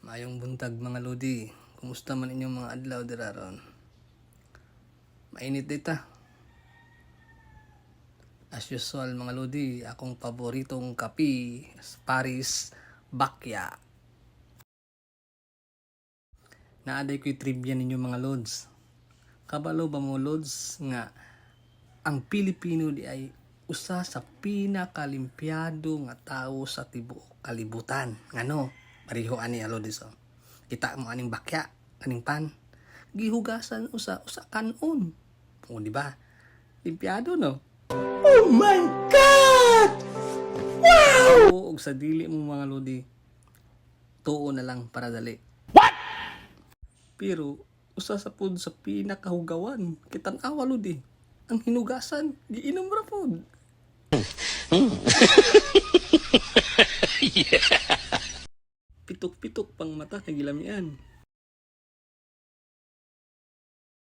Maayong buntag mga lodi. Kumusta man inyong mga adlaw diraron? Mainit dita. As usual mga lodi, akong paboritong kape, Paris Bakya. Naaday ko'y trivia ninyo mga lods. Kabalo ba mo lods nga ang Pilipino di ay usa sa pinakalimpyado nga tao sa tibuok kalibutan. Ngano? Pareho ani alodis oh. Kita mo aning bakya, aning pan. Gihugasan usa kanon. O di ba? Limpyado no? Oh my God! Wow! Oo, og sa dili mo mga lodi. Tuo na lang para dali. What? Pero usa sa pud sa pinakahugawan, kitan-awa lodi. Ang hinugasan, giinom ra pud. Pitok-pitok pang mata na gilamian.